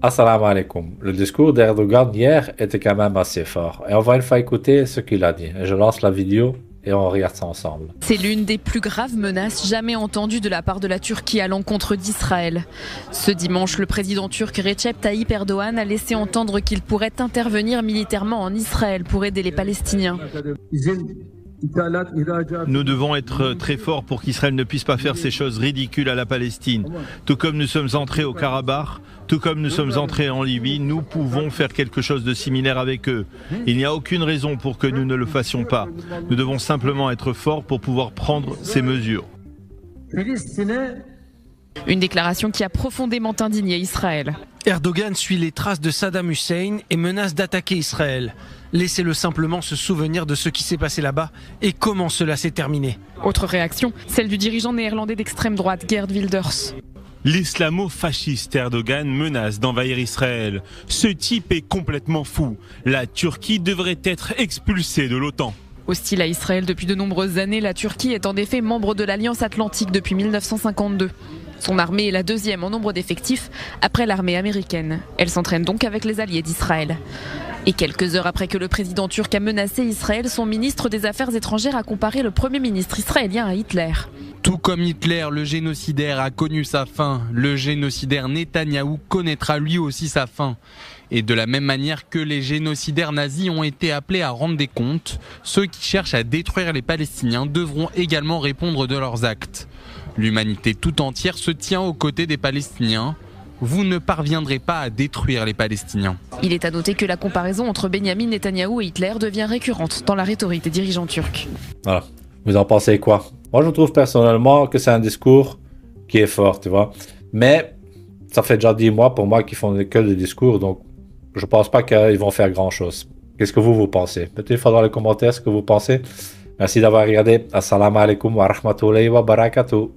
Assalamu alaikum. Le discours d'Erdogan hier était quand même assez fort. Et on va une fois écouter ce qu'il a dit. Je lance la vidéo et on regarde ça ensemble. C'est l'une des plus graves menaces jamais entendues de la part de la Turquie à l'encontre d'Israël. Ce dimanche, le président turc Recep Tayyip Erdogan a laissé entendre qu'il pourrait intervenir militairement en Israël pour aider les Palestiniens. Nous devons être très forts pour qu'Israël ne puisse pas faire ces choses ridicules à la Palestine. Tout comme nous sommes entrés au Karabakh, tout comme nous sommes entrés en Libye, nous pouvons faire quelque chose de similaire avec eux. Il n'y a aucune raison pour que nous ne le fassions pas. Nous devons simplement être forts pour pouvoir prendre ces mesures. Une déclaration qui a profondément indigné Israël. Erdogan suit les traces de Saddam Hussein et menace d'attaquer Israël. Laissez-le simplement se souvenir de ce qui s'est passé là-bas et comment cela s'est terminé. Autre réaction, celle du dirigeant néerlandais d'extrême droite Geert Wilders. L'islamo-fasciste Erdogan menace d'envahir Israël. Ce type est complètement fou. La Turquie devrait être expulsée de l'OTAN. Hostile à Israël depuis de nombreuses années, la Turquie est en effet membre de l'Alliance Atlantique depuis 1952. Son armée est la deuxième en nombre d'effectifs après l'armée américaine. Elle s'entraîne donc avec les alliés d'Israël. Et quelques heures après que le président turc a menacé Israël, son ministre des Affaires étrangères a comparé le premier ministre israélien à Hitler. Tout comme Hitler, le génocidaire a connu sa fin. Le génocidaire Netanyahou connaîtra lui aussi sa fin. Et de la même manière que les génocidaires nazis ont été appelés à rendre des comptes, ceux qui cherchent à détruire les Palestiniens devront également répondre de leurs actes. L'humanité tout entière se tient aux côtés des Palestiniens. Vous ne parviendrez pas à détruire les Palestiniens. Il est à noter que la comparaison entre Benyamin Netanyahou et Hitler devient récurrente dans la rhétorique des dirigeants turcs. Voilà. Vous en pensez quoi? Moi, je trouve personnellement que c'est un discours qui est fort, tu vois. Mais ça fait déjà 10 mois pour moi qu'ils font que des discours, donc je pense pas qu'ils vont faire grand-chose. Qu'est-ce que vous pensez? Mettez-le dans les commentaires ce que vous pensez. Merci d'avoir regardé. Assalamu alaikum wa rahmatullahi wa barakatuh.